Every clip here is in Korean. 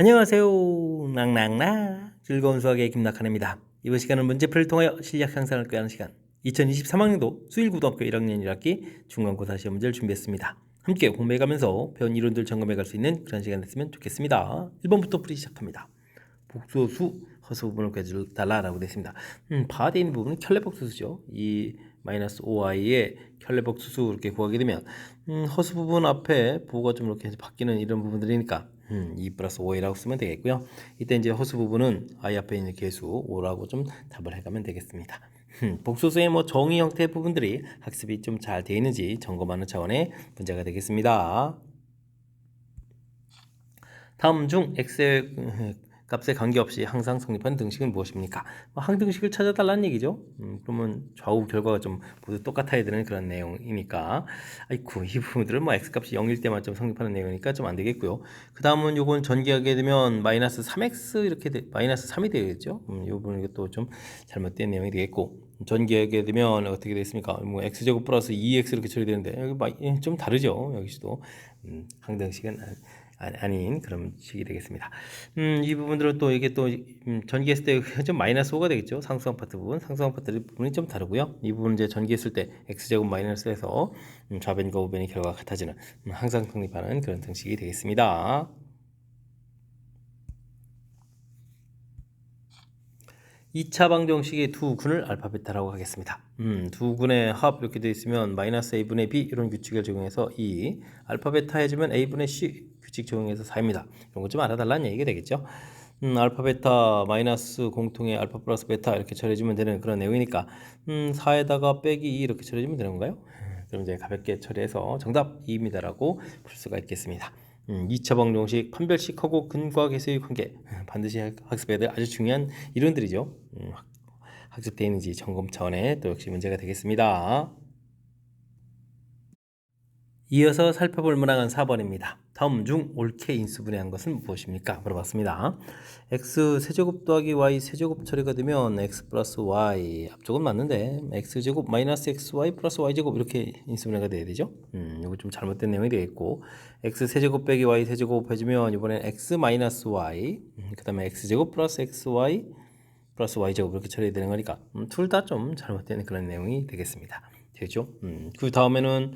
안녕하세요. 낭낭나 즐거운 수학의 김낙한입니다. 이번 시간은 문제풀이를 통하여 실력 향상을 꾀하는 시간 2023학년도 수일고등학교 1학년 1학기 중간고사 시험 문제를 준비했습니다. 함께 공부해가면서 배운 이론들 점검해갈 수 있는 그런 시간 됐으면 좋겠습니다. 1번부터 풀이 시작합니다. 복소수 허수 부분을 구해달라라고 되어 있습니다. 바에 있는 부분은 켤레복수수죠. 이 마이너스 5i의 켤레복수수 이렇게 구하게 되면 허수 부분 앞에 부호가 좀 이렇게 바뀌는 이런 부분들이니까 2 플러스 5i라고 쓰면 되겠고요. 이때 이제 허수 부분은 i 앞에 있는 개수 5라고 좀 답을 해가면 되겠습니다. 복소수의 정의 형태의 부분들이 학습이 좀 잘 되어 있는지 점검하는 차원의 문제가 되겠습니다. 다음 중 x의 값에 관계없이 항상 성립한 등식은 무엇입니까? 항등식을 찾아달라는 얘기죠. 그러면 좌우 결과가 좀 모두 똑같아야 되는 그런 내용이니까 아이쿠 이 부분들은 x값이 0일 때만 좀 성립하는 내용이니까 좀 안 되겠고요. 그 다음은 요건 전개하게 되면 마이너스 3x 이렇게 마이너스 3이 되겠죠. 이 부분은 또 좀 잘못된 내용이 되겠고 전개하게 되면 어떻게 되겠습니까? x제곱 플러스 2x 이렇게 처리되는데 여기 좀 다르죠. 여기서도 항등식은 아닌 그런 식이 되겠습니다. 이 부분들은 또 이게 또 전개했을 때 좀 마이너스 5가 되겠죠. 상수항 파트 부분, 상수항 파트 부분이 좀 다르고요. 이 부분 이제 전개했을 때 x제곱 마이너스에서 좌변과 우변의 결과가 같아지는 항상 성립하는 그런 등식이 되겠습니다. 2차 방정식의 두 군을 알파 베타라고 하겠습니다. 두 군의 합 이렇게 되어 있으면 마이너스 a분의 b 이런 규칙을 적용해서 2 알파 베타 해주면 a분의 c 규칙 적용해서 4입니다. 이런 거 좀 알아달라는 얘기가 되겠죠. 알파 베타 마이너스 공통의 알파 플러스 베타 이렇게 처리해주면 되는 그런 내용이니까 4에다가 빼기 2 이렇게 처리해주면 되는 건가요? 그럼 이제 가볍게 처리해서 정답 2입니다라고 풀 수가 있겠습니다. 2차 방정식, 판별식하고 근과 계수의 관계 반드시 학습해야 될 아주 중요한 이론들이죠. 학습되어 있는지 점검 차원의 또 역시 문제가 되겠습니다. 이어서 살펴볼 문항은 4번입니다. 다음 중 옳게 인수분해한 것은 무엇입니까? 물어봤습니다. x 세제곱 더하기 y 세제곱 처리가 되면 x 플러스 y 앞쪽은 맞는데 x제곱 마이너스 xy 플러스 y제곱 이렇게 인수분해가 돼야 되죠. 이거 좀 잘못된 내용이 되겠고 x 세제곱 빼기 y 세제곱 해주면 이번엔 x 마이너스 y 그 다음에 x제곱 플러스 xy 플러스 y제곱 이렇게 처리해야 되는 거니까 둘 다 좀 잘못된 그런 내용이 되겠습니다. 되죠? 그 다음에는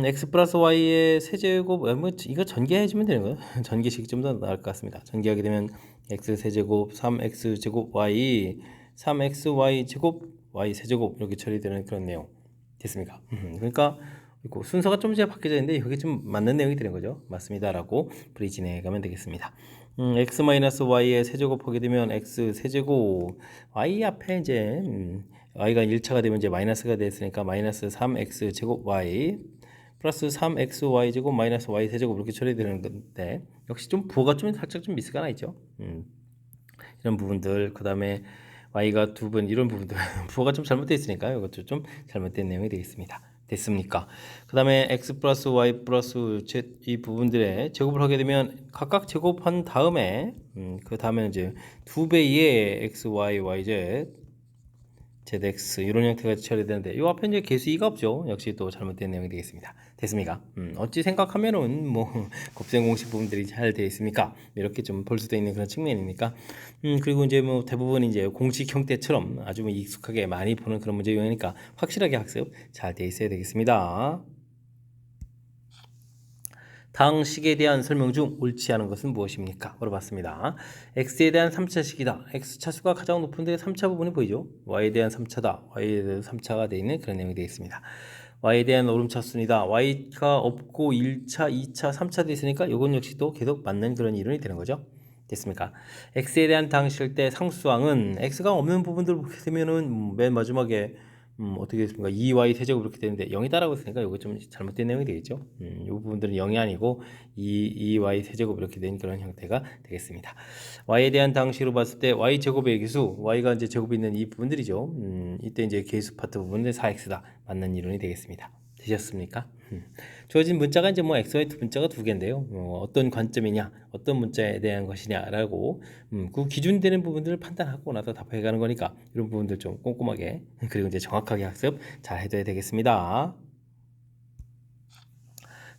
x 플러스 y의 세제곱 이거 전개해주면 되는 거예요. 전개식이 좀 더 나을 것 같습니다. 전개하게 되면 x 세제곱 3x 제곱 y 3xy 제곱 y 세제곱 이렇게 처리되는 그런 내용 됐습니까? 그러니까 순서가 좀 이제 바뀌어져 있는데 이게 좀 맞는 내용이 되는 거죠. 맞습니다라고 풀이 진행해 가면 되겠습니다. x 마이너스 y의 세제곱 하게 되면 x 세제곱 y 앞에 이제 y가 1차가 되면 이제 마이너스가 됐으니까 마이너스 3x 제곱 y 플러스 3xy 제곱 마이너스 y 세제곱 이렇게 처리되는 건데 역시 좀 부호가 좀 살짝 좀 미스가 나 있죠. 이런 부분들 그 다음에 y가 두 번 이런 부분들 부호가 좀 잘못되어 있으니까 이것도 좀 잘못된 내용이 되겠습니다. 됐습니까? 그 다음에 x 플러스 y 플러스 z 이 부분들의 제곱을 하게 되면 각각 제곱한 다음에 그 다음에 이제 두 배의 x, y, y, z ZX 이런 형태가 처리되는데 이 앞에 이제 개수 2가 없죠. 역시 또 잘못된 내용이 되겠습니다. 됐습니까? 어찌 생각하면은 곱셈 공식 부분들이 잘 되어 있습니까? 이렇게 좀 볼 수도 있는 그런 측면이니까 그리고 이제 대부분 이제 공식 형태처럼 아주 익숙하게 많이 보는 그런 문제 유형이니까 확실하게 학습 잘 되어 있어야 되겠습니다. 다항식에 대한 설명 중 옳지 않은 것은 무엇입니까? 물어봤습니다. x에 대한 3차식이다. x 차수가 가장 높은데 3차 부분이 보이죠? y에 대한 3차다. y에 대한 3차가 되어 있는 그런 내용이 되어 있습니다. y에 대한 오름차순이다. y가 없고 1차, 2차, 3차 되어 있으니까 이건 역시 또 계속 맞는 그런 이론이 되는 거죠. 됐습니까? x에 대한 다항식일 때 상수항은 x가 없는 부분들 보게 되면은 맨 마지막에 어떻게 됐습니까? 2y 세제곱 이렇게 되는데 0이다라고 했으니까 이거 좀 잘못된 내용이 되겠죠. 이 부분들은 0이 아니고 2y 세제곱 이렇게 된 그런 형태가 되겠습니다. y에 대한 다항식으로 봤을 때 y 제곱의 개수, y가 이제 제곱이 있는 이 부분들이죠. 이때 이제 개수 파트 부분은 4x다. 맞는 이론이 되겠습니다. 되셨습니까? 주어진 문자가 이제 xy 문자가 두 개인데요. 어떤 관점이냐, 어떤 문자에 대한 것이냐라고 그 기준되는 부분들을 판단하고 나서 답해 가는 거니까 이런 부분들 좀 꼼꼼하게 그리고 이제 정확하게 학습 잘 해둬야 되겠습니다.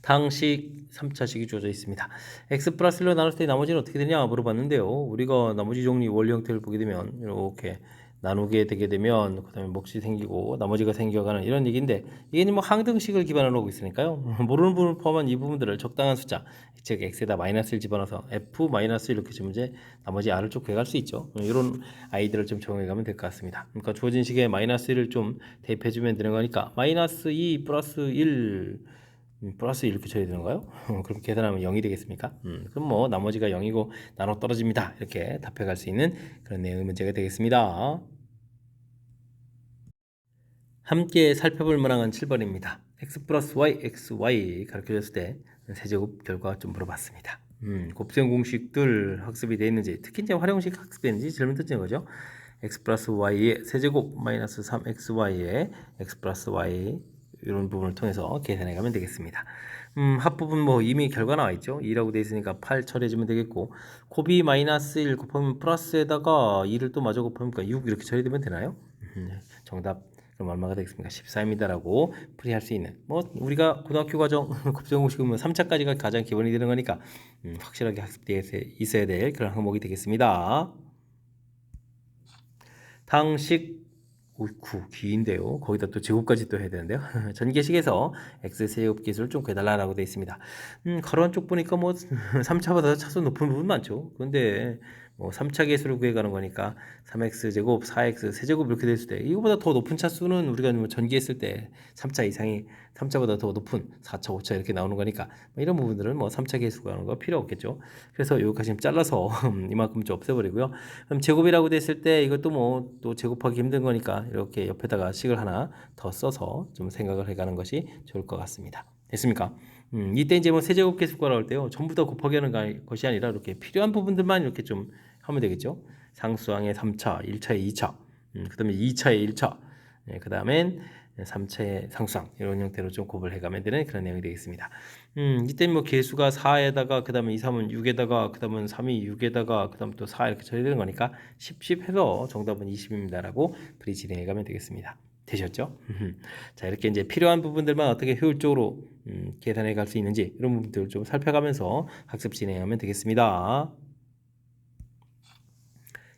당식 3차식이 주어져 있습니다. x 플러스 1로 나눌 때 나머지는 어떻게 되냐 물어봤는데요. 우리가 나머지 정리 원리 형태를 보게 되면 이렇게 나누게 되게 되면 그 다음에 몫이 생기고 나머지가 생겨가는 이런 얘기인데 이게 뭐 항등식을 기반으로 하고 있으니까요. 모르는 부분을 포함한 이 부분들을 적당한 숫자 즉 x에다 마이너스를 집어넣어서 f 마이너스 이렇게 주면 이제 나머지 r을 좀 구해갈 수 있죠. 이런 아이들을 좀 적용해 가면 될 것 같습니다. 그러니까 주어진 식에 마이너스 1을 좀 대입해 주면 되는 거니까 마이너스 2 플러스 1 플러스 이렇게 쳐야 되는가요? 그럼 계산하면 0이 되겠습니까? 그럼 뭐 나머지가 0이고 나눠 떨어집니다. 이렇게 답해갈 수 있는 그런 내용의 문제가 되겠습니다. 함께 살펴볼 문항은 7번입니다. x 플러스 y, xy 가르쳐줬을 때 세제곱 결과 좀 물어봤습니다. 곱셈 공식들 학습이 되어 있는지 특히 이제 활용식 학습되는지 질문 던지는 거죠. x 플러스 y의 세제곱 마이너스 3xy의 x 플러스 y 이런 부분을 통해서 계산해 가면 되겠습니다. 합부분 뭐 이미 결과 나와 있죠. 2라고 되어 있으니까 8 처리해주면 되겠고 곱이 마이너스 1 곱하면 플러스에다가 2를 또 마저 곱하면 6 이렇게 처리되면 되나요? 정답 그럼 얼마가 되겠습니까? 14입니다라고 풀이할 수 있는 뭐 우리가 고등학교 과정 곱셈 공식은 3차까지가 가장 기본이 되는 거니까 확실하게 학습되어 있어야 될 그런 항목이 되겠습니다. 당식 옳고 기인데요. 거기다 또 제곱까지 또 해야 되는데요. 전개식에서 x세제곱 기술을 좀 구해달라고 되어 있습니다. 가로한 쪽 보니까 뭐 3차보다 차수 높은 부분 많죠. 그런데 뭐 3차 계수를 구해가는 거니까 3x제곱, 4x 세제곱 이렇게 됐을 때 이거보다 더 높은 차수는 우리가 뭐 전개했을 때 3차 이상이 3차보다 더 높은 4차, 5차 이렇게 나오는 거니까 뭐 이런 부분들은 뭐 3차 계수 구하는 거 필요 없겠죠. 그래서 여기까지 잘라서 이만큼 좀 없애버리고요. 그럼 제곱이라고 됐을 때 이것도 뭐 또 제곱하기 힘든 거니까 이렇게 옆에다가 식을 하나 더 써서 좀 생각을 해가는 것이 좋을 것 같습니다. 됐습니까? 이때 이제 뭐 세제곱 계수가 나올 때요. 전부 다 곱하기 하는 것이 아니라 이렇게 필요한 부분들만 이렇게 좀 하면 되겠죠. 상수항의 3차, 1차의 2차, 그 다음에 2차의 1차, 그 다음엔 3차의 상수항 이런 형태로 좀 곱을 해가면 되는 그런 내용이 되겠습니다. 이때 뭐 개수가 4에다가 그 다음에 2, 3은 6에다가 그 다음은 3이 6에다가 그 다음 또 4 이렇게 처리되는 거니까 10 해서 정답은 20입니다라고 풀이 진행해가면 되겠습니다. 되셨죠? 자 이렇게 이제 필요한 부분들만 어떻게 효율적으로 계산해 갈 수 있는지 이런 부분들을 좀 살펴가면서 학습 진행하면 되겠습니다.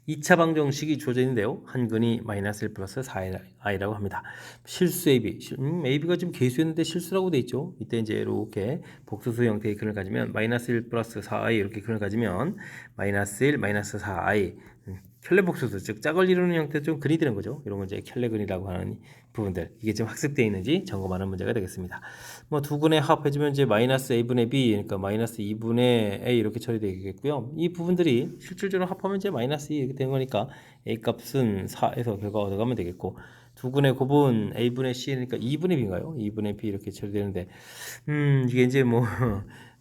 2차 방정식이 주어져 있는데요. 한근이 마이너스 1 플러스 4i라고 합니다. 실수 AB, AB가 지금 계수했는데 실수라고 돼 있죠. 이때 이제 이렇게 복수수 형태의 근을 가지면 마이너스 1 플러스 4i 이렇게 근을 가지면 마이너스 1 마이너스 4i 켤레 복수수 즉 짝을 이루는 형태 좀 근이 되는 거죠. 이런 건 이제 켤레근이라고 하는 부분들 이게 지금 학습되어 있는지 점검하는 문제가 되겠습니다. 뭐 두 근에 합해주면 이제 마이너스 a분의 b 그러니까 마이너스 2분의 a 이렇게 처리되겠고요. 이 부분들이 실질적으로 합하면 이제 마이너스 2 이렇게 되는 거니까 a 값은 4에서 결과 얻어가면 되겠고 두 근의 곱은 a분의 c니까 2분의 b인가요? 2분의 b 이렇게 처리되는데 이게 이제 뭐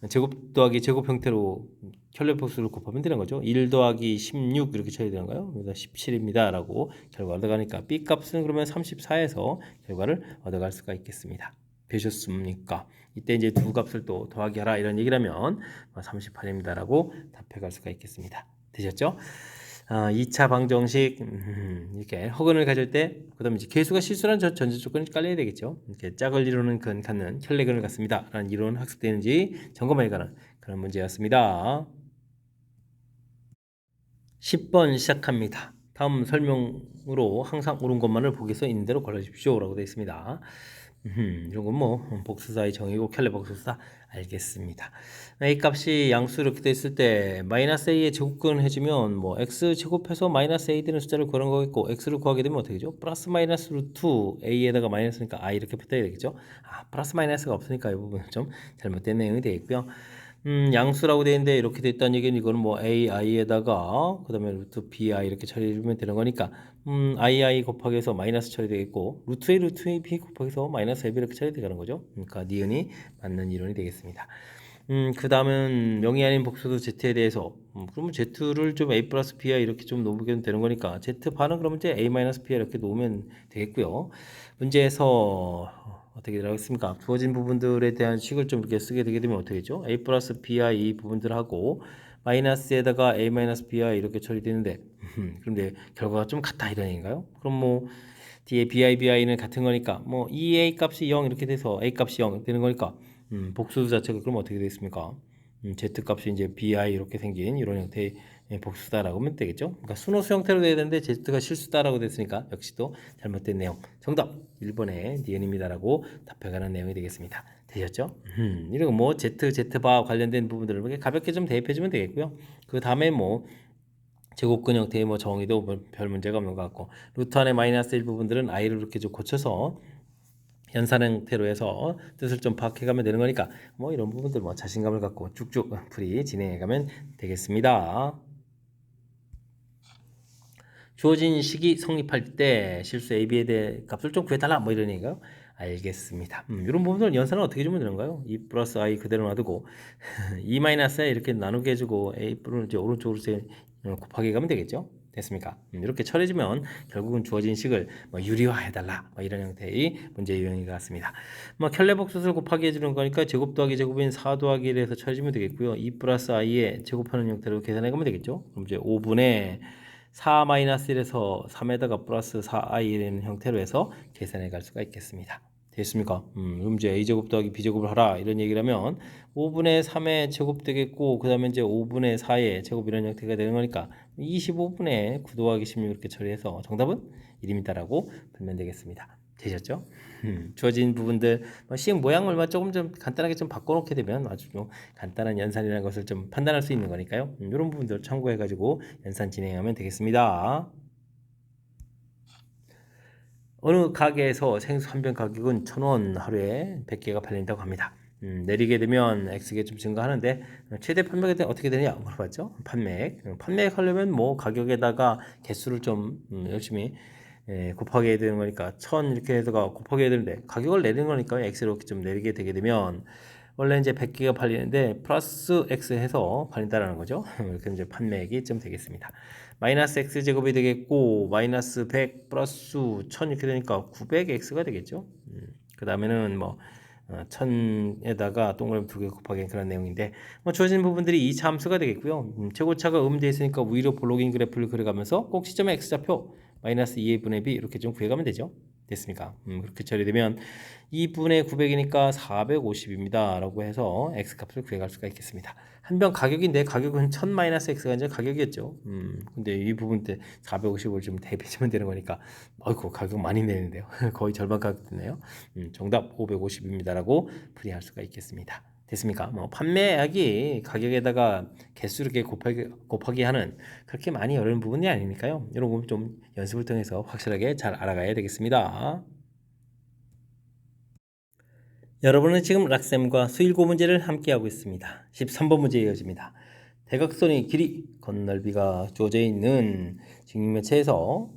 제곱 더하기 제곱 형태로 켤레 복수를 곱하면 되는 거죠. 1 더하기 16 이렇게 처리되는가요? 그래서 17입니다 라고 결과 얻어가니까 b 값은 그러면 34에서 결과를 얻어갈 수가 있겠습니다. 되셨습니까? 이때 이제 두 값을 또 더하기 하라 이런 얘기를 하면 38입니다 라고 답해갈 수가 있겠습니다. 되셨죠? 2차 방정식 이렇게 허근을 가질 때 그다음에 이제 개수가 실수라는 전제 조건이 깔려야 되겠죠. 이렇게 짝을 이루는 근 갖는 켤레근을 갖습니다. 라는 이론 학습되는지 점검해 가는 그런 문제였습니다. 10번 시작합니다. 다음 설명으로 항상 옳은 것만을 보기서 있는 대로 골라주십시오 라고 되어 있습니다. 이런 건 뭐 복수사의 정의고 켤레 복수사 알겠습니다. a 값이 양수 이렇게 됐을 때 마이너스 a의 제곱근 해주면 뭐 x 제곱해서 마이너스 a 되는 숫자를 구하는 거겠고 x를 구하게 되면 어떻게 되죠? 플러스 마이너스 루트 a에다가 마이너스니까 i 이렇게 붙어야 되겠죠? 플러스 마이너스가 없으니까 이 부분은 좀 잘못된 내용이 되겠고요. 양수라고 되어 있는데 이렇게 됐다는 얘기는 이거는 뭐 ai에다가 그 다음에 루트 bi 이렇게 처리해주면 되는 거니까 ii 곱하기 해서 마이너스 처리되겠고 루트 a b 곱하기 해서 마이너스 ab 이렇게 처리되는 거죠. 그러니까 니은이 맞는 이론이 되겠습니다. 그 다음은 명의 아닌 복수도 z에 대해서 그러면 z를 좀 a 플러스 b야 이렇게 좀 놓으면 되는 거니까 z 반은 그러면 이제 a 마이너스 b야 이렇게 놓으면 되겠고요. 문제에서 어떻게 들어가겠습니까? 주어진 부분들에 대한 식을 좀 이렇게 쓰게 되게 되면 어떻게 되죠? a 플러스 b야 이 부분들하고 마이너스에다가 a 마이너스 b야 이렇게 처리되는데 그런데 결과가 좀 같다 이런 얘기인가요? 그럼 뭐 뒤에 bi는 같은 거니까 뭐 2a 값이 0 이렇게 돼서 a 값이 0 되는 거니까 복수 자체가 그럼 어떻게 되겠습니까? z 값이 이제 bi 이렇게 생긴 이런 형태의 복수다라고 하면 되겠죠. 그러니까 순호수 형태로 돼야 되는데 z가 실수다라고 됐으니까 역시 또 잘못된 내용. 정답 1번의 니은입니다라고 답해가는 내용이 되겠습니다. 되셨죠? 이런 뭐 z바 관련된 부분들을 이렇게 가볍게 좀 대입해주면 되겠고요. 그 다음에 뭐 제곱근 형태의 뭐 정의도 별 문제가 없는 것 같고 루트 안에 마이너스 1 부분들은 i를 이렇게 좀 고쳐서 연산 형태로 해서 뜻을 좀 파악해가면 되는 거니까 뭐 이런 부분들 뭐 자신감을 갖고 쭉쭉 풀이 진행해가면 되겠습니다. 주어진 식이 성립할 때 실수 AB에 대해 값을 좀 구해달라 뭐 이런 얘기가 알겠습니다. 이런 부분들 연산은 어떻게 주면 되는가요? 2 플러스 i 그대로 놔두고 2 마이너스 이렇게 나누게 해주고 a를 이제 오른쪽으로 곱하기 가면 되겠죠? 됐습니까? 이렇게 처리해주면 결국은 주어진 식을 뭐 유리화해달라 뭐 이런 형태의 문제 유형인 것 같습니다. 뭐 켤레복수를 곱하기 해주는 거니까 제곱 더하기 제곱인 4 더하기 1에서 처리해주면 되겠고요. 2 플러스 i에 제곱하는 형태로 계산해가면 되겠죠? 그럼 이제 5분의 4 마이너스 1에서 3에다가 플러스 4i라는 형태로 해서 계산해 갈 수가 있겠습니다. 됐습니까? 그럼 이제 a제곱 더하기 b제곱을 하라 이런 얘기를 하면 5분의 3의 제곱 되겠고 그 다음에 이제 5분의 4의 제곱 이런 형태가 되는 거니까 25분의 9 더하기 16 이렇게 처리해서 정답은 1입니다라고 풀면 되겠습니다. 되셨죠? 주어진 부분들 식 모양을 조금 좀 간단하게 좀 바꿔놓게 되면 아주 좀 간단한 연산이라는 것을 좀 판단할 수 있는 거니까요. 이런 부분들 참고해가지고 연산 진행하면 되겠습니다. 어느 가게에서 생수 한 병 가격은 1,000원, 하루에 100개가 팔린다고 합니다. 내리게 되면 X가 좀 증가하는데 최대 판매가 어떻게 되냐 물어봤죠. 판매액 하려면 뭐 가격에다가 개수를 좀 열심히 곱하기 해야 되는 거니까 1,000 이렇게 해서 곱하기 해야 되는데 가격을 내리는 거니까 X로 이렇게 좀 내리게 되게 되면 원래 이제 100개가 팔리는데 플러스 X 해서 팔린다라는 거죠. 이렇게 이제 판매액이 좀 되겠습니다. 마이너스 X 제곱이 되겠고 마이너스 100 플러스 1000 이렇게 되니까 900X가 되겠죠. 그 다음에는 뭐 1000에다가 동그라미 2개 곱하기 그런 내용인데 뭐 주어진 부분들이 2차 함수가 되겠고요. 최고차가 음되어 있으니까 위로 볼로깅 그래프를 그려가면서 꼭 시점의 X좌표 마이너스 2분의 B 이렇게 좀 구해가면 되죠. 됐습니까? 그렇게 처리되면 2분의 900이니까 450입니다 라고 해서 X값을 구해갈 수가 있겠습니다. 한 병 가격인데 가격은 1000-X가 이제 가격이었죠. 근데 이 부분 때 450을 좀 대비해주면 되는 거니까 어이구 가격 많이 내는데요. 거의 절반 가격 되네요. 정답 550입니다 라고 풀이할 수가 있겠습니다. 됐습니까? 뭐 판매액이 가격에다가 개수 이렇게 곱하기 하는 그렇게 많이 어려운 부분이 아니니까요. 이런 부분 좀 연습을 통해서 확실하게 잘 알아가야 되겠습니다. 여러분은 지금 락셈과 수일고 문제를 함께하고 있습니다. 13번 문제 이어집니다. 대각선의 길이, 건널비가 주어져 있는 직면체에서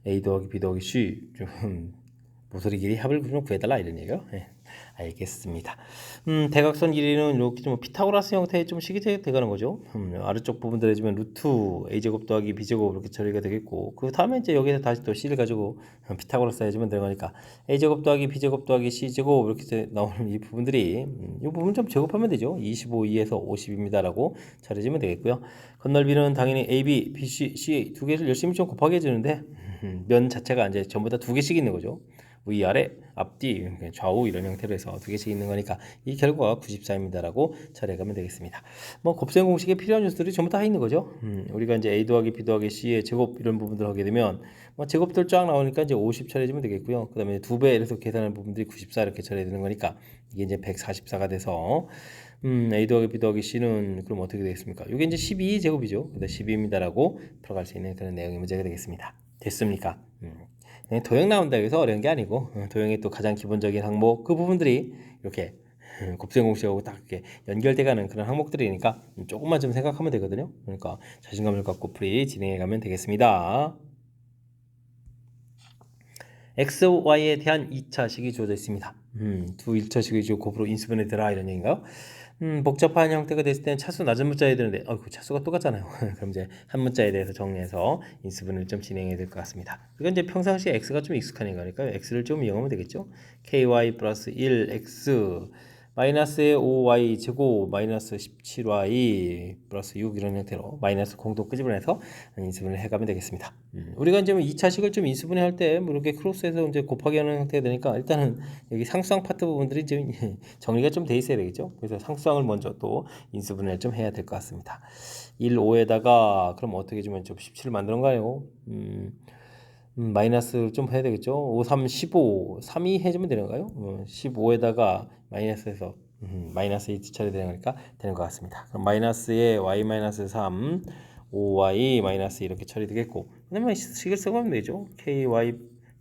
A 더하기 B 더하기 C 좀 모서리 길이 합을 좀 구해달라 이런 얘기요. 네, 알겠습니다. 대각선 길이는 이렇게 좀 피타고라스 형태의 좀 식이 돼가는 거죠. 아래쪽 부분들 해주면 루트 a제곱 더하기 b제곱 이렇게 처리가 되겠고 그 다음에 이제 여기서 다시 또 c를 가지고 피타고라스 해주면 되는 거니까 a제곱 더하기 b제곱 더하기 c제곱 이렇게 나오는 이 부분들이 이 부분 좀 제곱하면 되죠. 25, 2에서 50입니다라고 처리해주면 되겠고요. 건널비는 당연히 AB, BC, C 두 개를 열심히 좀 곱하게 해주는데 면 자체가 이제 전부 다 두 개씩 있는 거죠. 위아래, 앞뒤, 좌우 이런 형태로 해서 두 개씩 있는 거니까 이 결과가 94입니다라고 처리해가면 되겠습니다. 뭐 곱셈 공식에 필요한 뉴스들이 전부 다 있는 거죠. 우리가 이제 A 더하기 B 더하기 C의 제곱 이런 부분들 하게 되면 뭐 제곱들 쫙 나오니까 이제 50 처리해주면 되겠고요. 그 다음에 2배 이래서 계산하는 부분들이 94 이렇게 처리해야 되는 거니까 이게 이제 144가 돼서 A 더하기 B 더하기 C는 그럼 어떻게 되겠습니까? 이게 이제 12제곱이죠. 근데 12입니다라고 풀어갈 수 있는 그런 내용의 문제가 되겠습니다. 됐습니까? 도형 나온다고 해서 어려운 게 아니고 도형의 또 가장 기본적인 항목 그 부분들이 이렇게 곱셈 공식하고 딱 이렇게 연결돼가는 그런 항목들이니까 조금만 좀 생각하면 되거든요. 그러니까 자신감을 갖고 풀이 진행해가면 되겠습니다. X, Y에 대한 2차식이 주어져 있습니다. 두 1차식이 곱으로 인수분해 되라 이런 얘기인가요? 복잡한 형태가 됐을 때는 차수 낮은 문자에 되는데 차수가 똑같잖아요. 그럼 이제 한 문자에 대해서 정리해서 인수분해를 좀 진행해야 될 것 같습니다. 이건 이제 평상시에 x가 좀 익숙한 거니까 x를 좀 이용하면 되겠죠. ky 플러스 1x 마이너스의 5y 제곱 마이너스 17y 플러스 6 이런 형태로 마이너스 공도 끄집어내서 인수분해 해가면 되겠습니다. 우리가 이제 2차식을 좀 인수분해할 때 뭐 이렇게 크로스해서 이제 곱하기 하는 형태가 되니까 일단은 여기 상수항 파트 부분들이 이제 정리가 좀 돼 있어야 되겠죠. 그래서 상수항을 먼저 또 인수분해를 좀 해야 될 것 같습니다. 1, 5에다가 그럼 어떻게 주면 좀 17을 만드는가요? 마이너스 좀 해야 되겠죠. 5, 3, 15, 3, 2 해주면 되는 건가요? 15에다가 마이너스에서 마이너스 2 처리 되는 거니까 되는 것 같습니다. 그럼 마이너스에 y 마이너스 3, 5y 마이너스 이렇게 처리되겠고, 그다음에 식을 쓰면 되죠. ky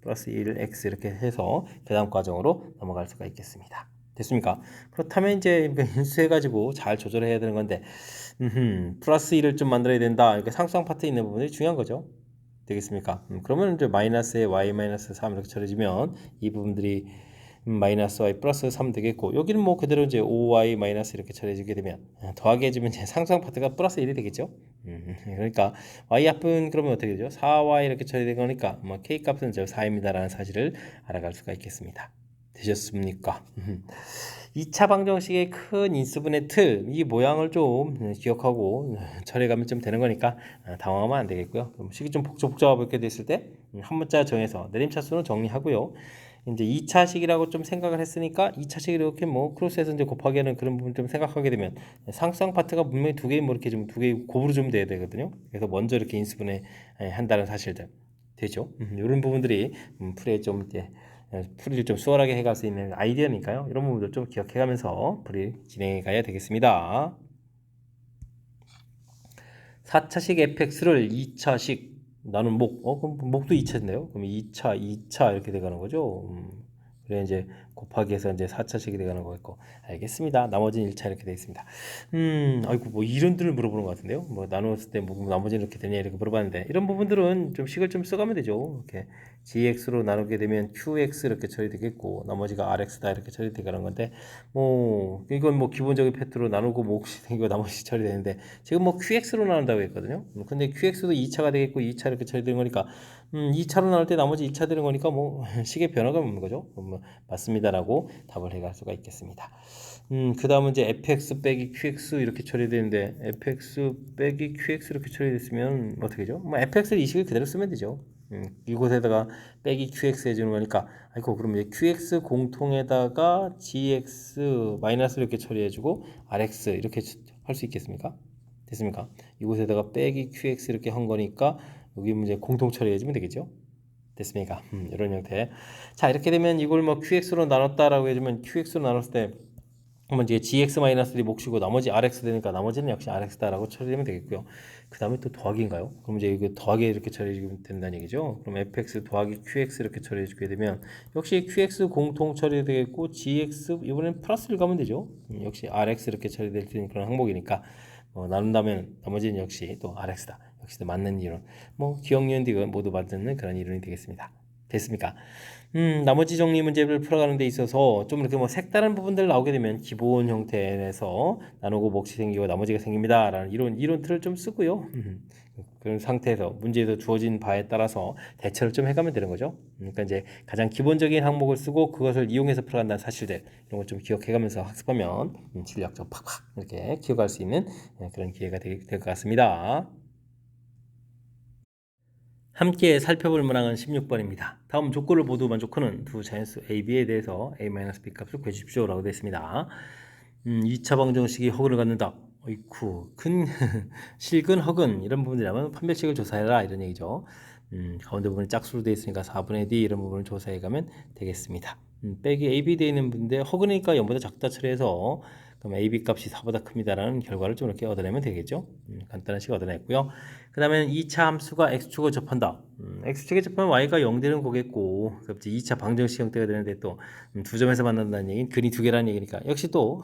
플러스 1 x 이렇게 해서 그 다음 과정으로 넘어갈 수가 있겠습니다. 됐습니까? 그렇다면 이제 인수해가지고 잘 조절해야 되는 건데, 플러스 1을 좀 만들어야 된다. 이렇게 상수항 파트에 있는 부분이 중요한 거죠. 되겠습니까? 그러면 이제 마이너스에 y 마이너스 3 이렇게 처리지면 이 부분들이 마이너스 y 플러스 3 되겠고, 여기는 뭐 그대로 이제 5y 마이너스 이렇게 처리해주게 되면 더하기 해주면 이제 상수항 파트가 플러스 1이 되겠죠. 그러니까 y 합은 그러면 어떻게 되죠? 4y 이렇게 처리된 거니까 뭐 k 값은 이제 4입니다라는 사실을 알아갈 수가 있겠습니다. 되셨습니까? 2차 방정식의 큰 인수분해 틀, 이 모양을 좀 기억하고 처리해가면 좀 되는 거니까 당황하면 안 되겠고요. 그럼 식이 좀 복잡하게 됐을 때 한 문자 정해서 내림차수는 정리하고요. 이제 2차식이라고 좀 생각을 했으니까 2차식 이렇게 뭐 크로스해서 이제 곱하기 하는 그런 부분 좀 생각하게 되면 상수항 파트가 분명히 두 개 뭐 이렇게 좀 두 개 곱으로 좀 돼야 되거든요. 그래서 먼저 이렇게 인수분해 한다는 사실들 되죠. 이런 부분들이 풀이에 좀 이제 풀이를 좀 수월하게 해갈 수 있는 아이디어니까요. 이런 부분들 좀 기억해가면서 풀이 진행해 가야 되겠습니다. 4차식 fx를 2차식 나눈 목, 그럼 목도 2차인데요. 그럼 2차 이렇게 돼가는 거죠. 그래 이제 곱하기 해서 이제 4차식이 돼가는 거겠고, 알겠습니다. 나머지는 1차 이렇게 되어 있습니다. 아이고 뭐 이론들을 물어보는 것 같은데요. 뭐 나누었을 때 뭐 나머지는 이렇게 되냐 이렇게 물어봤는데, 이런 부분들은 좀 식을 좀 써가면 되죠. 이렇게 gx로 나누게 되면 qx 이렇게 처리되겠고, 나머지가 rx다 이렇게 처리되가는 건데, 뭐 이건 뭐 기본적인 패트로 나누고 뭐 혹시 생기고 나머지 처리되는데, 지금 뭐 qx로 나눈다고 했거든요. 근데 qx도 2차가 되겠고 2차 이렇게 처리되는 거니까 2차로 나눌 때 나머지 1차 되는 거니까 뭐 식의 변화가 없는 거죠. 뭐 맞습니다라고 답을 해갈 수가 있겠습니다. 그 다음은 이제 fx 빼기 qx 이렇게 처리되는데, fx 빼기 qx 이렇게 처리됐으면 어떻게 되죠? 뭐 fx를 이 식을 그대로 쓰면 되죠. 이곳에다가 빼기 qx 해주는 거니까, 아이고 그럼 이제 qx 공통에다가 gx 마이너스 이렇게 처리해주고 rx 이렇게 할 수 있겠습니까? 됐습니까? 이곳에다가 빼기 qx 이렇게 한 거니까 여기 문제 공통 처리해주면 되겠죠? 됐습니까? 이런 형태. 자, 이렇게 되면 이걸 뭐 qx로 나눴다라고 해주면, qx로 나눴을 때 그러면 이제 gx-3 몫이고 나머지 rx 되니까 나머지는 역시 rx다라고 처리되면 되겠고요. 그 다음에 또 더하기인가요? 그럼 이제 이거 더하기 이렇게 처리해주면 된다는 얘기죠. 그럼 fx 더하기 qx 이렇게 처리해주게 되면 역시 qx 공통 처리되겠고, gx 이번엔 플러스를 가면 되죠. 역시 rx 이렇게 처리될 수 있는 그런 항목이니까 나눈다면 나머지는 역시 또 rx다. 역시 또 맞는 이론. 뭐 기억, 니은, 디귿 모두 맞는 그런 이론이 되겠습니다. 됐습니까? 나머지 정리 문제를 풀어가는 데 있어서 좀 이렇게 뭐 색다른 부분들 나오게 되면 기본 형태에서 나누고 몫이 생기고 나머지가 생깁니다 라는 이론 틀을 좀 쓰고요. 그런 상태에서 문제에서 주어진 바에 따라서 대처를 좀 해가면 되는 거죠. 그러니까 이제 가장 기본적인 항목을 쓰고 그것을 이용해서 풀어간다는 사실들, 이런 걸 좀 기억해가면서 학습하면 실력 좀 팍팍 이렇게 키워갈 수 있는 그런 기회가 될 것 같습니다. 함께 살펴볼 문항은 16번입니다. 다음 조건을 모두 만족하는 두 자연수 A, B에 대해서 A-B 값을 구해주십시오 라고 되어 있습니다. 2차 방정식이 허근을 갖는다. 어이쿠, 실근, 허근 이런 부분이라면 판별식을 조사해라 이런 얘기죠. 가운데 부분이 짝수로 되어 있으니까 4분의 D 이런 부분을 조사해 가면 되겠습니다. 빼기 AB 되어 있는 분인데 허근이니까 0보다 작다 처리해서 그럼 AB 값이 4보다 큽니다라는 결과를 좀 이렇게 얻어내면 되겠죠. 간단한 식 얻어냈고요. 그 다음에 2차 함수가 X축을 접한다. X축에 접하면 Y가 0 되는 거겠고, 그 2차 방정식 형태가 되는데 또 두 점에서 만난다는 얘기는 근이 두 개라는 얘기니까 역시 또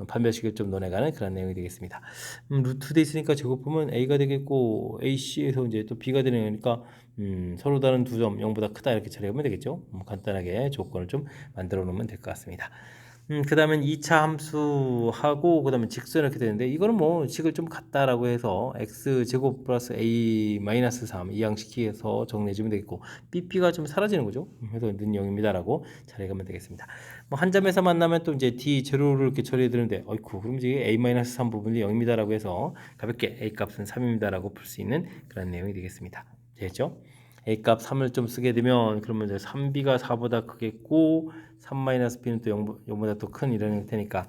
판별식을 좀 논해가는 그런 내용이 되겠습니다. 루트 돼 있으니까 제곱하면 A가 되겠고, AC에서 이제 또 B가 되는 거니까 서로 다른 두 점 0보다 크다 이렇게 처리하면 되겠죠. 간단하게 조건을 좀 만들어 놓으면 될 것 같습니다. 그 다음에 2차 함수하고 그 다음에 직선 이렇게 되는데 이거는 뭐 식을 좀 같다라고 해서 x제곱 플러스 a 마이너스 3 이항시키해서 정리해주면 되겠고 pp가 좀 사라지는 거죠. 그래서 는 0입니다 라고 처리하면 되겠습니다. 뭐 한 점에서 만나면 또 이제 d 제로를 이렇게 처리해 드는데 어이쿠 그럼 이제 a 마이너스 3 부분이 0입니다 라고 해서 가볍게 a 값은 3입니다 라고 풀 수 있는 그런 내용이 되겠습니다. 되겠죠? A값 3을 좀 쓰게 되면 그러면 이제 3B가 4보다 크겠고 3-B는 또 0보다 또 큰 이런 형태니까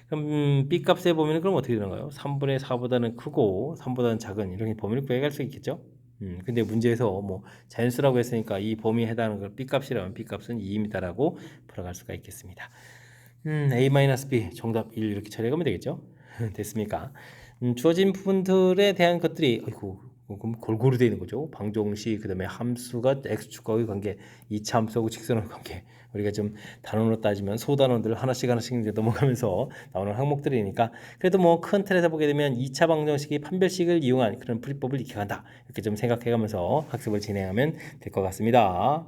그럼 B값에 보면 그럼 어떻게 되는가요? 3분의 4보다는 크고 3보다는 작은 이렇게 범위를 구해갈 수 있겠죠? 근데 문제에서 뭐 자연수라고 했으니까 이 범위에 해당하는 걸 B값이라면 B값은 2입니다라고 풀어갈 수가 있겠습니다. A-B 정답 1 이렇게 처리하면 되겠죠? 됐습니까? 주어진 부분들에 대한 것들이 어이구 그럼 골고루 되어 있는 거죠. 방정식 그다음에 함수가 x축과의 관계, 2차 함수하고 직선의 관계. 우리가 좀 단원으로 따지면 소단원들 하나씩 이제 넘어가면서 나오는 항목들이니까 그래도 뭐 큰 틀에서 보게 되면 2차 방정식이 판별식을 이용한 그런 풀이법을 익혀간다. 이렇게 좀 생각해가면서 학습을 진행하면 될 것 같습니다.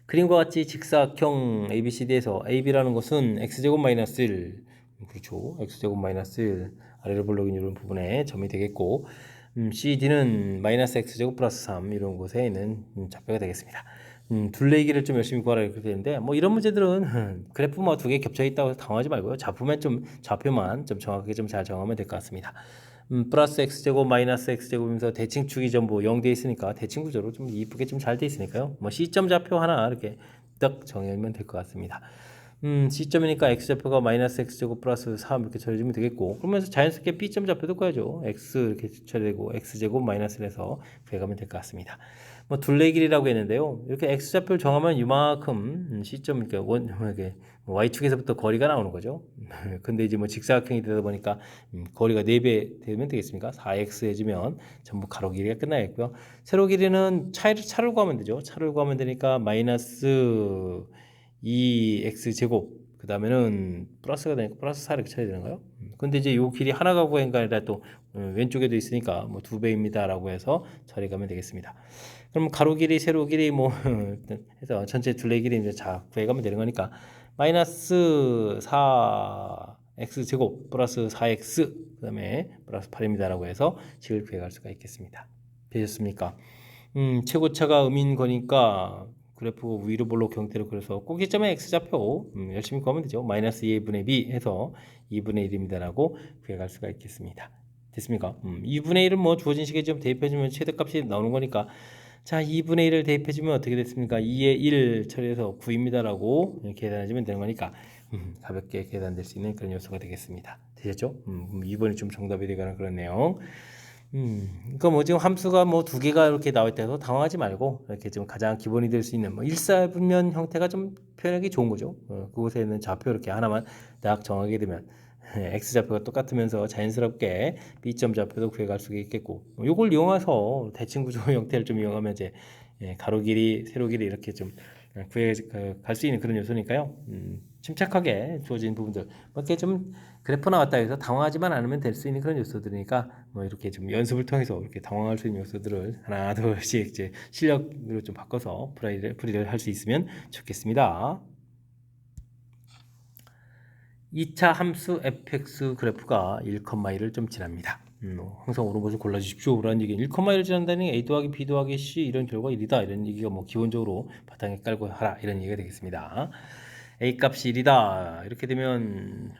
그림과 같이 직사각형 ABCD에서 AB라는 것은 x제곱 마이너스 1 그렇죠. x제곱 마이너스 1 아래로 볼록인 이런 부분에 점이 되겠고 CD는 마이너스 x제곱 플러스 3 이런 곳에 있는 좌표가 되겠습니다. 둘레기를 좀 열심히 구하라 이렇게 되는데 뭐 이런 문제들은 그래프 뭐 두 개 겹쳐 있다고 당황하지 말고요. 좌표만 좀 정확하게 좀 잘 정하면 될 것 같습니다. 플러스 x제곱 마이너스 x제곱이면서 대칭축이 전부 0 돼 있으니까 대칭 구조로 좀 이쁘게 좀 잘 돼 있으니까요. 뭐 C점 좌표 하나 이렇게 딱 정하면 될 것 같습니다. C점이니까 x좌표가 마이너스 x제곱 플러스 3 이렇게 처리해주면 되겠고 그러면서 자연스럽게 B점 좌표도 구해야죠. x 이렇게 처리되고 x제곱 마이너스를 해서 구해가면 될 것 같습니다. 뭐 둘레 길이라고 했는데요. 이렇게 x좌표를 정하면 이만큼 C점 이렇게 이렇게 y축에서부터 거리가 나오는 거죠. 근데 이제 뭐 직사각형이 되다 보니까 거리가 4배 되면 되겠습니까? 4x 해주면 전부 가로 길이가 끝나겠고요. 세로 길이는 차를 구하면 되죠. 차를 구하면 되니까 마이너스 2x 제곱 그 다음에는 플러스가 되니까 플러스 4 이렇게 쳐야 되는가요? 근데 이제 요 길이 하나가 구한 게 아니라 또 왼쪽에도 있으니까 뭐 2배입니다 라고 해서 처리가면 되겠습니다. 그럼 가로 길이 세로 길이 뭐 해서 전체 둘레 길이 이제 자 구해가면 되는 거니까 마이너스 4x 제곱 플러스 4x 그 다음에 플러스 8입니다 라고 해서 식을 구해갈 수가 있겠습니다. 되셨습니까? 최고차가 음인 거니까 그래프 위로 볼록 형태로 그려서 꼭지점의 x좌표 열심히 구하면 되죠. 마이너스 2분의 b 해서 2분의 1입니다 라고 구해갈 수가 있겠습니다. 됐습니까? 2분의 1은 뭐 주어진 식에 좀 대입해주면 최대값이 나오는 거니까 자 2분의 1을 대입해주면 어떻게 됐습니까? 2의 1 처리해서 9입니다 라고 계산해주면 되는 거니까 가볍게 계산될 수 있는 그런 요소가 되겠습니다. 되셨죠? 2번이 좀 정답이 되거나 그런 내용. 그러니까 뭐 지금 함수가 뭐 두 개가 이렇게 나와 있다고 당황하지 말고 이렇게 좀 가장 기본이 될 수 있는 뭐 일사분면 형태가 좀 표현하기 좋은 거죠. 그곳에 있는 좌표 이렇게 하나만 딱 정하게 되면 x 좌표가 똑같으면서 자연스럽게 b점 좌표도 구해갈 수 있겠고 이걸 이용해서 대칭 구조 형태를 좀 이용하면 이제 가로 길이, 세로 길이 이렇게 좀 구해 갈 수 있는 그런 요소니까요. 침착하게 주어진 부분들 뭐 이렇게 좀 그래프 나왔다 해서 당황하지만 않으면 될 수 있는 그런 요소들이니까 뭐 이렇게 좀 연습을 통해서 이렇게 당황할 수 있는 요소들을 하나 둘씩 이제 실력으로 좀 바꿔서 풀이를 할 수 있으면 좋겠습니다. 2차 함수 fx 그래프가 1,1을 좀 지납니다. 항상 옳은 것을 골라주십시오. 라는 얘기는 1,1을 지난다는 게 a 더하기 b 더하기 c 이런 결과가 1이다. 이런 얘기가 뭐 기본적으로 바탕에 깔고 하라. 이런 얘기가 되겠습니다. a 값이 1이다. 이렇게 되면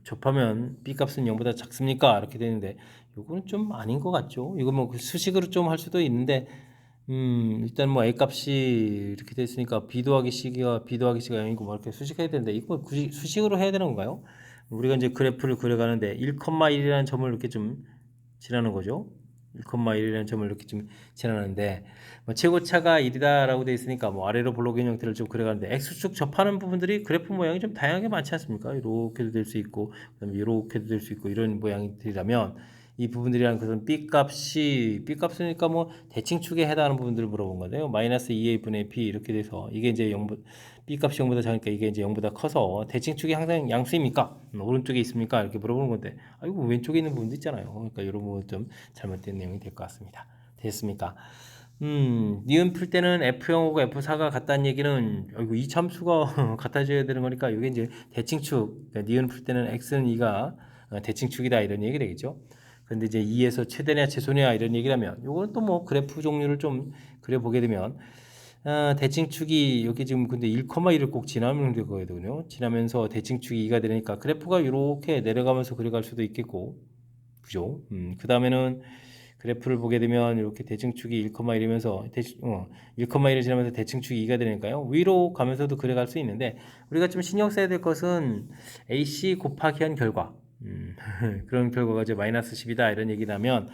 접하면 b 값은 0보다 작습니까? 이렇게 되는데 이거는 좀 아닌 것 같죠. 이거 뭐 수식으로 좀 할 수도 있는데 일단 뭐 a 값이 이렇게 됐으니까 b 더하기 c가 0이고 뭐 이렇게 수식해야 되는데 이거 굳이 수식으로 해야 되는 건가요? 우리가 이제 그래프를 그려가는데 1,1이라는 점을 이렇게 좀 지나는 거죠. 1,1이라는 점을 이렇게 좀 지나는데 뭐 최고차가 1이다라고 되어 있으니까 뭐 아래로 블록인 형태를 좀 그려가는데 x축 접하는 부분들이 그래프 모양이 좀 다양하게 많지 않습니까? 이렇게도 될 수 있고 그다음에 이렇게도 될 수 있고 이런 모양들이라면 이 부분들이라는 것은 B값이니까 뭐 대칭축에 해당하는 부분들을 물어본 건데요. 마이너스 2a 분의 b 이렇게 돼서 이게 이제 B값이 0보다 작으니까 이게 이제 0보다 커서 대칭축이 항상 양수입니까? 오른쪽에 있습니까? 이렇게 물어보는 건데 아이고 왼쪽에 있는 부분도 있잖아요. 그러니까 이런 부분 좀 잘못된 내용이 될 것 같습니다. 됐습니까? 니은 풀 때는 F0하고 F4가 같다는 얘기는, 아이고, 이 참수가 같아져야 되는 거니까, 이게 이제 대칭축, 그러니까 니은 풀 때는 X는 2가 대칭축이다, 이런 얘기 되겠죠. 근데 이제 2에서 최대냐, 최소냐, 이런 얘기라면, 요거는 또 뭐 그래프 종류를 좀 그려보게 되면, 대칭축이 여기 지금 근데 1,1을 꼭 지나면 되거든요. 지나면서 대칭축이 2가 되니까 그래프가 이렇게 내려가면서 그려갈 수도 있겠고, 그죠? 그 다음에는 그래프를 보게 되면 이렇게 대칭축이 1,1이면서 1,1을 지나면서 대칭축이 2가 되니까요. 위로 가면서도 그려갈 수 있는데 우리가 좀 신경 써야 될 것은 AC 곱하기 한 결과. 그런 결과가 이제 마이너스 10이다 이런 얘기라면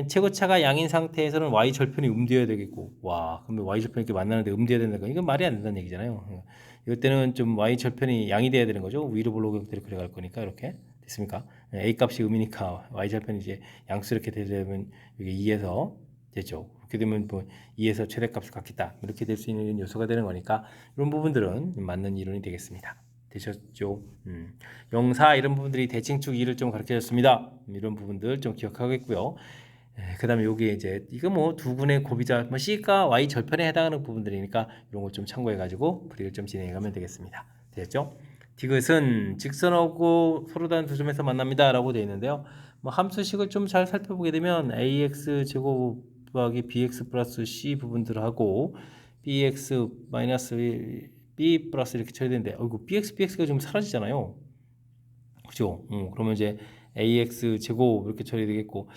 최고차가 양인 상태에서는 y 절편이 음되어야 되겠고 와 그러면 y 절편이 이렇게 만나는데 음되어야 된다는 거 이건 말이 안 된다는 얘기잖아요. 이럴 때는 좀 y 절편이 양이 돼야 되는 거죠. 위로 볼록대로 그려갈 거니까 이렇게 됐습니까? a 값이 음이니까 y 절편이 이제 양수 이렇게 되려면 이게 2에서 되죠. 그렇게 되면 뭐 2에서 최대값을 갖겠다 이렇게 될 수 있는 요소가 되는 거니까 이런 부분들은 맞는 이론이 되겠습니다. 되셨죠? 영사 이런 부분들이 대칭축 2를 좀 가르쳐 줬습니다. 이런 부분들 좀 기억하겠고요. 그 다음에 여기 이제 이거 뭐 두 군의 곱이자 뭐 C가 Y 절편에 해당하는 부분들이니까 이런 거 좀 참고해 가지고 풀이를 좀 진행해 가면 되겠습니다. 되겠죠? 디귿은 직선하고 서로 다른 두 점에서 만납니다 라고 되어 있는데요. 뭐 함수식을 좀 잘 살펴보게 되면 ax 제곱 더하기 bx 플러스 c 부분들하고 bx 마이너스 b 플러스 이렇게 쳐야 되는데 어이구 bx가 좀 사라지잖아요. 그죠? 그러면 이제 ax 제곱 이렇게 처리 되겠고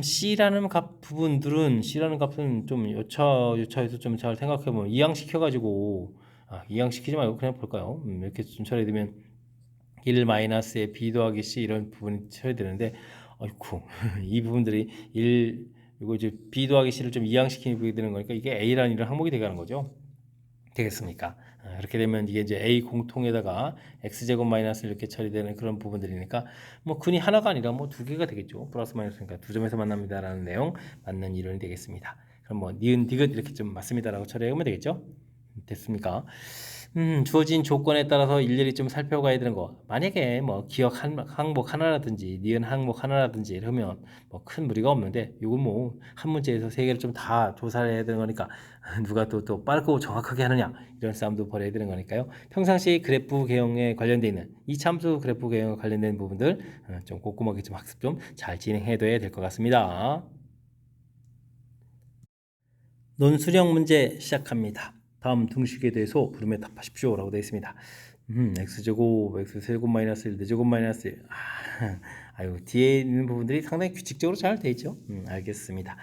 C라는 값 부분들은 C라는 값은 좀 요차에서 좀 잘 생각해 보면 이항시켜 가지고 이항시키지 말고 그냥 볼까요? 이렇게 좀 처리되면 1 마이너스에 b 더하기 c 이런 부분이 처리되는데 아이쿠 이 부분들이 1 이거 이제 b 더하기 c를 좀 이항시키게 되는 거니까 이게 a라는 이런 항목이 되가는 거죠. 되겠습니까? 그렇게 되면 이게 이제 a 공통에다가 x제곱 마이너스 이렇게 처리되는 그런 부분들이니까 뭐 근이 하나가 아니라 뭐 두 개가 되겠죠. 플러스 마이너스니까 두 점에서 만납니다라는 내용 맞는 이론이 되겠습니다. 그럼 뭐 니은 디귿 이렇게 좀 맞습니다라고 처리하면 되겠죠. 됐습니까? 주어진 조건에 따라서 일일이 좀 살펴가야 되는 거. 만약에 뭐 기억 항목 하나라든지 니은 항목 하나라든지 이러면 뭐 큰 무리가 없는데 이건 뭐 한 문제에서 세 개를 좀 다 조사를 해야 되는 거니까 누가 또 빠르고 정확하게 하느냐 이런 싸움도 벌여야 되는 거니까요. 평상시 그래프 개형에 관련돼 있는 이 참수 그래프 개형에 관련된 부분들 좀 꼼꼼하게 좀 학습 좀 잘 진행해둬야 될 것 같습니다. 논술형 문제 시작합니다. 다음 등식에 대해서 부름에 답하십시오 라고 되어 있습니다. x제곱, x세제곱 마이너스 1, 4제곱 마이너스 1 아유 뒤에 있는 부분들이 상당히 규칙적으로 잘 되어 있죠. 알겠습니다.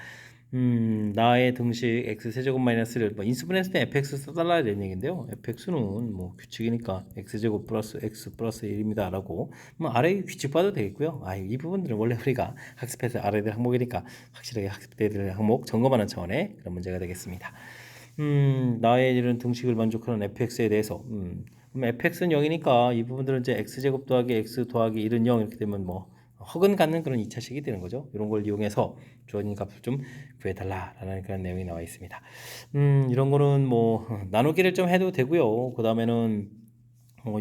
나의 등식 x세제곱 마이너스 1 뭐 인수분해했을 때 fx 써달라 이런 얘기인데요. fx는 뭐 규칙이니까 x제곱 플러스 x 플러스 1입니다 라고 뭐 아래 규칙 봐도 되겠고요. 이 부분들은 원래 우리가 학습해서 알아야 될 항목이니까 확실하게 학습해야 될 항목 점검하는 차원의 그런 문제가 되겠습니다. 나의 이런 등식을 만족하는 fx에 대해서 그럼 fx는 0이니까 이 부분들은 이제 x제곱 더하기 x 더하기 1은 0 이렇게 되면 뭐 허근 갖는 그런 2차식이 되는 거죠. 이런 걸 이용해서 주어진 값을 좀 구해달라라는 그런 내용이 나와 있습니다. 이런 거는 뭐 나누기를 좀 해도 되고요. 그 다음에는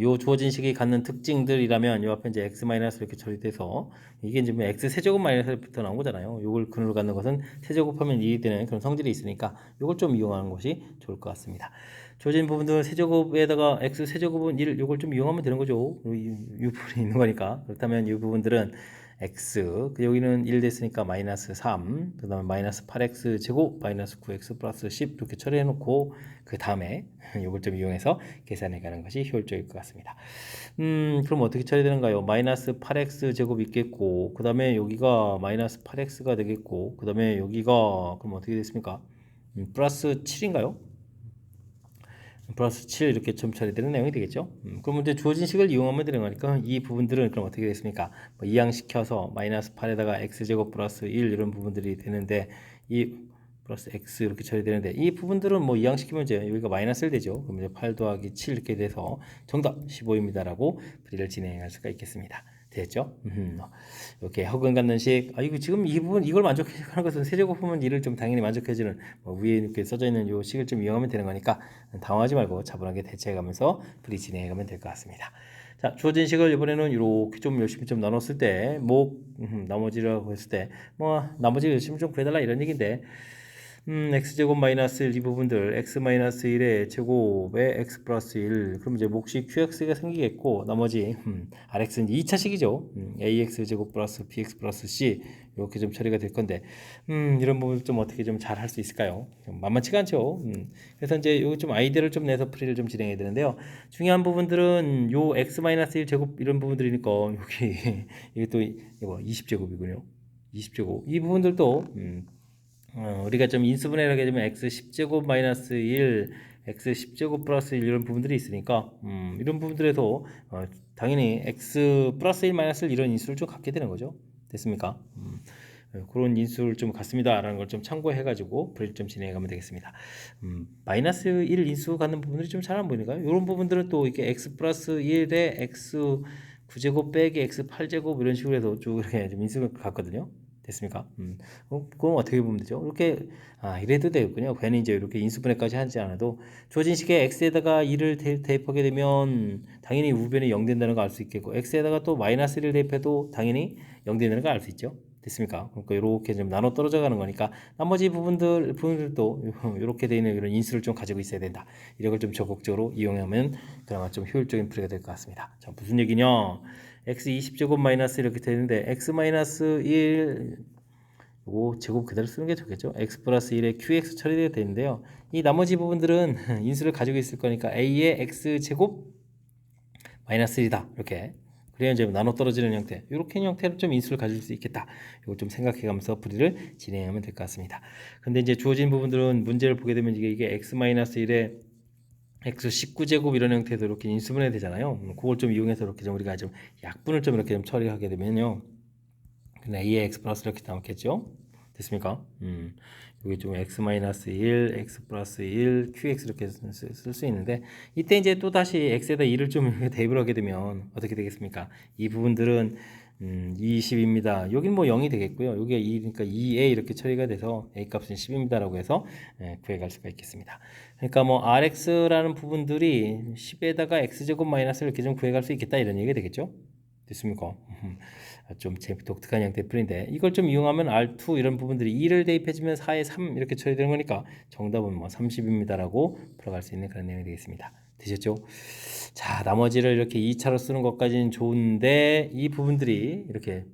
요 주어진 식이 갖는 특징들이라면 요 앞에 이제 x 마이너스 이렇게 처리돼서 이게 이제 x 세제곱 마이너스부터 나온 거잖아요. 요걸 근으로 갖는 것은 세제곱하면 2이 되는 그런 성질이 있으니까 요걸 좀 이용하는 것이 좋을 것 같습니다. 주어진 부분들 세제곱에다가 x 세제곱은 1 요걸 좀 이용하면 되는 거죠. 이 부분이 있는 거니까. 그렇다면 이 부분들은 x 여기는 1 됐으니까 마이너스 3, 그 다음에 마이너스 8x 제곱 마이너스 9x 플러스 10 이렇게 처리해 놓고 그 다음에 이걸 좀 이용해서 계산해 가는 것이 효율적일 것 같습니다. 그럼 어떻게 처리되는가요? 마이너스 8x 제곱 있겠고 그 다음에 여기가 마이너스 8x가 되겠고 그 다음에 여기가 그럼 어떻게 됐습니까? 플러스 7인가요? 플러스 7 이렇게 점 처리되는 내용이 되겠죠. 그럼 이제 주어진 식을 이용하면 되는 거니까 이 부분들은 그럼 어떻게 됐습니까? 뭐 이항시켜서 마이너스 8에다가 x제곱 플러스 1 이런 부분들이 되는데 이 플러스 x 이렇게 처리되는데 이 부분들은 뭐 이항시키면 이제 여기가 마이너스 1 되죠. 그럼 이제 8 더하기 7 이렇게 돼서 정답 15입니다라고 풀이를 진행할 수가 있겠습니다. 됐죠? 이렇게 허근 갖는 식. 이거 지금 이 부분 이걸 만족해주는 것은 세제곱하면 이를 좀 당연히 만족해주는 뭐 위에 이렇게 써져 있는 요 식을 좀 이용하면 되는 거니까 당황하지 말고 차분하게 대처해가면서 풀이 진행해가면 될 것 같습니다. 자, 주어진 식을 이번에는 이렇게 좀 열심히 좀 나눴을 때, 나머지라고 했을 때, 뭐 나머지 열심히 좀 구해달라 이런 얘기인데, x제곱 마이너스 1 이 부분들 x 마이너스 1의 제곱에 x 플러스 1 그럼 이제 몫이 qx가 생기겠고 나머지 rx는 2차식이죠. ax 제곱 플러스 bx 플러스 c 이렇게 좀 처리가 될 건데 이런 부분 좀 어떻게 좀 잘 할 수 있을까요? 좀 만만치가 않죠. 그래서 이제 요 좀 아이디어를 좀 내서 풀이를 좀 진행해야 되는데요. 중요한 부분들은 요 x 마이너스 1 제곱 이런 부분들이니까 여기 이게 또 이거 20제곱이군요. 20제곱 이 부분들도 우리가 좀 인수분해를 하게 되면 x 10제곱 마이너스 1, x 10제곱 플러스 1 이런 부분들이 있으니까 이런 부분들에서 당연히 x 플러스 1 마이너스 1 이런 인수를 좀 갖게 되는 거죠. 됐습니까? 그런 인수를 좀 갖습니다 라는 걸 좀 참고해 가지고 풀이를 좀 진행해 가면 되겠습니다. 마이너스 1 인수 갖는 부분들이 좀 잘 안 보이니까요. 이런 부분들은 또 이렇게 x 플러스 1에 x 9제곱 빼기 x 8제곱 이런 식으로 해서 쭉 이렇게 좀 인수를 갖거든요. 됐습니까? 그럼 어떻게 보면 되죠? 이렇게 이래도 되겠군요. 괜히 이제 이렇게 인수분해까지 하지 않아도 주어진 식에 x에다가 2를 대입하게 되면 당연히 우변이 0 된다는 걸 알 수 있겠고 x에다가 또 마이너스 1을 대입해도 당연히 0 된다는 걸 알 수 있죠. 됐습니까? 그러니까 이렇게 좀 나눠 떨어져 가는 거니까 나머지 부분들도 이렇게 되어 있는 이런 인수를 좀 가지고 있어야 된다. 이런 걸 좀 적극적으로 이용하면 그나마 좀 효율적인 풀이가 될 것 같습니다. 자, 무슨 얘기냐? x 20제곱 마이너스 이렇게 되는데 x 마이너스 1 요거 제곱 그대로 쓰는 게 좋겠죠. x 플러스 1에 qx 처리되어 되는데요. 이 나머지 부분들은 인수를 가지고 있을 거니까 a의 x 제곱 마이너스 1이다. 이렇게. 그래야 이제 나눠 떨어지는 형태. 이렇게 형태로 좀 인수를 가질 수 있겠다. 이걸 좀 생각해 가면서 풀이를 진행하면 될 것 같습니다. 근데 이제 주어진 부분들은 문제를 보게 되면 이게 x 마이너스 1에 x 19제곱 이런 형태도 이렇게 인수분해 되잖아요. 그걸 좀 이용해서 이렇게 좀 우리가 좀 약분을 좀 이렇게 좀 처리하게 되면요. 근데 a의 x 플러스 이렇게 남겠죠? 됐습니까? 여기 좀 x 마이너스 1, x 플러스 1, qx 이렇게 쓸 수 있는데 이때 이제 또 다시 x에다 2를 좀 대입을 하게 되면 어떻게 되겠습니까? 이 부분들은 20입니다. 여긴 뭐 0이 되겠고요. 여기가 2니까 2a 이렇게 처리가 돼서 a 값은 10입니다라고 해서 구해갈 수가 있겠습니다. 그러니까 뭐 rx라는 부분들이 10에다가 x제곱 마이너스를 이렇게 좀 구해갈 수 있겠다 이런 얘기가 되겠죠? 됐습니까? 좀 독특한 형태의 풀인데 이걸 좀 이용하면 R2 이런 부분들이 2를 대입해주면 4에 3 이렇게 처리되는 거니까 정답은 뭐 30입니다라고 풀어갈 수 있는 그런 내용이 되겠습니다. 되셨죠? 자, 나머지를 이렇게 2차로 쓰는 것까지는 좋은데 이 부분들이 이렇게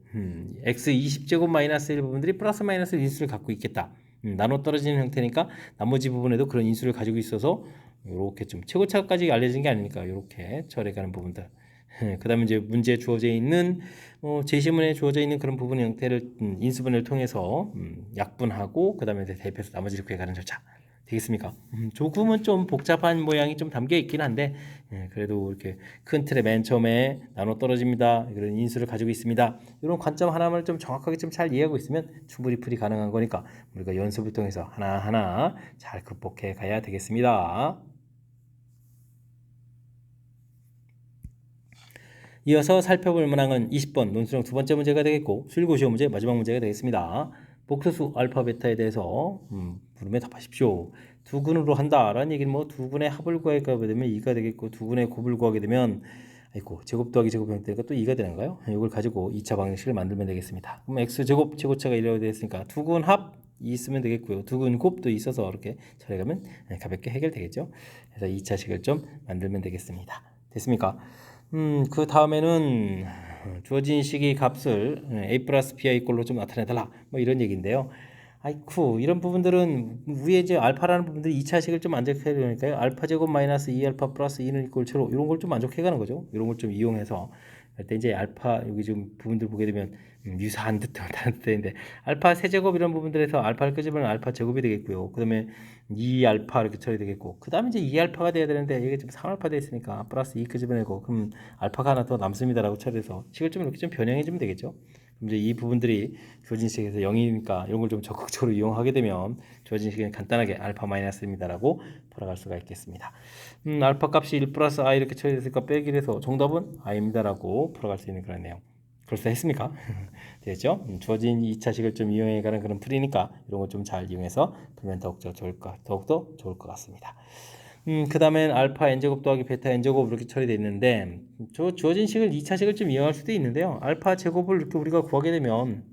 x 20제곱 마이너스 1 부분들이 플러스 마이너스 인수를 갖고 있겠다. 나눠 떨어지는 형태니까 나머지 부분에도 그런 인수를 가지고 있어서 이렇게 좀 최고차까지 알려진 게 아니니까 이렇게 처리가는 부분들. 그 다음에 이제 문제에 주어져 있는 제시문에 주어져 있는 그런 부분 형태를 인수분해를 통해서 약분하고 그 다음에 대입해서 나머지를 구해가는 절차 되겠습니까? 조금은 좀 복잡한 모양이 좀 담겨 있긴 한데 그래도 이렇게 큰 틀에 맨 처음에 나눠 떨어집니다. 이런 인수를 가지고 있습니다. 이런 관점 하나만 좀 정확하게 좀 잘 이해하고 있으면 충분히 풀이 가능한 거니까 우리가 연습을 통해서 하나하나 잘 극복해 가야 되겠습니다. 이어서 살펴볼 문항은 20번 논술형 두 번째 문제가 되겠고 실고시험 문제 마지막 문제가 되겠습니다. 복소수 알파 베타에 대해서 물음에 답하십시오. 두 근으로 한다라는 얘기는 뭐 두 근의 합을 구하게 되면 2가 되겠고 두 근의 곱을 구하게 되면 제곱 더하기 제곱 형태니까 또 2가 되는가요? 이걸 가지고 2차 방정식을 만들면 되겠습니다. 그럼 x제곱 최고차가 1이라고 되어 있으니까 두 근 합 2 쓰면 되겠고요. 두 근 곱도 있어서 이렇게 처리하면 가볍게 해결되겠죠. 그래서 2차식을 좀 만들면 되겠습니다. 됐습니까? 그 다음에는 주어진 식의 값을 a 플러스 b와 이꼴로 좀 나타내달라 뭐 이런 얘기인데요. 아이쿠 이런 부분들은 위에 이제 알파라는 부분들이 2차식을 좀 만족해야 되니까요. 알파 제곱 마이너스 2알파 플러스 2는 이꼴 제로 이런 걸 좀 만족해가는 거죠. 이런 걸 좀 이용해서 그때 이제 알파 여기 지금 부분들 보게 되면 유사한 듯한 뜻인데 알파 세제곱 이런 부분들에서 알파를 끄집으면 알파 제곱이 되겠고요. 그 다음에 2알파 이렇게 처리 되겠고 그 다음에 이제 2알파가 돼야 되는데 이게 지금 3알파 돼 있으니까 플러스 2 끄집어내고 그럼 알파가 하나 더 남습니다라고 처리해서 식을 좀 이렇게 좀 변형해 주면 되겠죠. 그럼 이제 이 부분들이 주어진 식에서 0이니까 이런 걸 좀 적극적으로 이용하게 되면 주어진 식은 간단하게 알파 마이너스입니다라고 풀어갈 수가 있겠습니다. 알파 값이 1 플러스 i 이렇게 처리됐으니까 빼기를 해서 정답은 i입니다라고 풀어갈 수 있는 그런 내용. 그럴싸 했습니까? 되겠죠? 주어진 2차식을 좀 이용해가는 그런 풀이니까 이런 걸 좀 잘 이용해서 풀면 더욱더 좋을 것 같습니다. 그 다음엔 알파 n제곱 더하기 베타 n제곱 이렇게 처리되어 있는데 주어진 식을 2차식을 좀 이용할 수도 있는데요. 알파 제곱을 이렇게 우리가 구하게 되면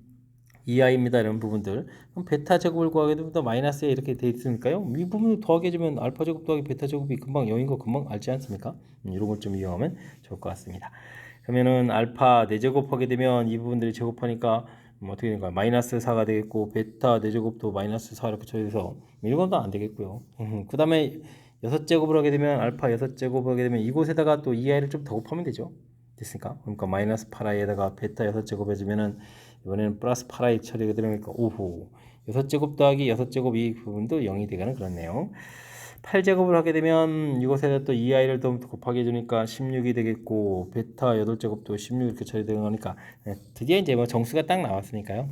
2i입니다. 이런 부분들. 그럼 베타 제곱을 구하게 되면 또 마이너스에 이렇게 돼 있으니까요. 이 부분을 더하게 해주면 알파 제곱 더하기 베타 제곱이 금방 0인 거 금방 알지 않습니까? 이런 걸 좀 이용하면 좋을 것 같습니다. 그러면은 알파 4제곱 하게 되면 이 부분들이 제곱하니까 어떻게 되는가? 마이너스 4가 되겠고 베타 4제곱도 마이너스 4 이렇게 처리해서 이런 건 또 안 되겠고요. 그 다음에 6제곱을 하게 되면 알파 6제곱 하게 되면 이곳에다가 또 2i를 좀 더 곱하면 되죠. 됐습니까? 그러니까 마이너스 8i에다가 베타 6제곱 해주면은 이번에는 플러스 8i 처리가 되니까 오호 6제곱 더하기 6제곱 이 부분도 0이 되가는 그런 내용. 8제곱을 하게 되면 이곳에다 또 2i를 더 곱하게 해주니까 16이 되겠고 베타 8제곱도 16 이렇게 처리되는 거니까 드디어 이제 뭐 정수가 딱 나왔으니까요.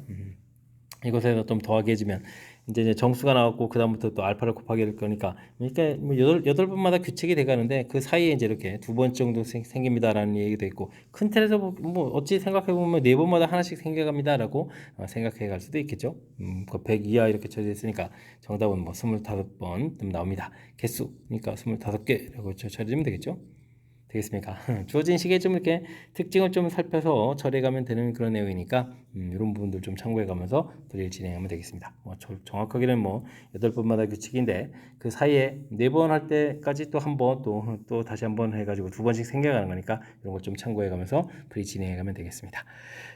이곳에서 좀 더하게 해주면 이제 정수가 나왔고 그 다음부터 또 알파를 곱하게 될 거니까 그러니까 뭐 여덟 번마다 규칙이 돼가는데 그 사이에 이제 이렇게 2번 정도 생깁니다라는 얘기도 있고 큰 틀에서 뭐 어찌 생각해 보면 4번마다 하나씩 생겨갑니다라고 생각해 갈 수도 있겠죠. 그 100 이하 이렇게 처리했으니까 정답은 뭐 25번 나옵니다. 개수 그러니까 25개라고 처리하면 되겠죠. 되겠습니까? 주어진 시기에 좀 이렇게 특징을 좀 살펴서 처리해가면 되는 그런 내용이니까 이런 부분들 좀 참고해가면서 드릴 진행하면 되겠습니다. 뭐 정확하게는 뭐 8번마다 규칙인데 그 사이에 4번 할 때까지 또 한 번 또 다시 한 번 해가지고 2번씩 생겨가는 거니까 이런 걸 좀 참고해가면서 드릴 진행해가면 되겠습니다.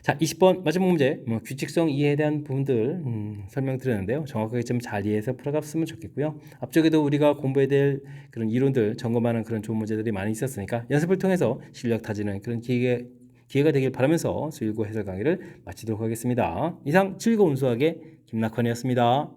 자, 20번 마지막 문제 규칙성 이해에 대한 부분들 설명드렸는데요. 정확하게 좀 잘 이해해서 풀어갔으면 좋겠고요. 앞쪽에도 우리가 공부해야 될 그런 이론들 점검하는 그런 좋은 문제들이 많이 있었으니까 연습을 통해서 실력 다지는 그런 기회가 되길 바라면서 수일고 해설 강의를 마치도록 하겠습니다. 이상 즐거운 수학의 김낙헌이었습니다.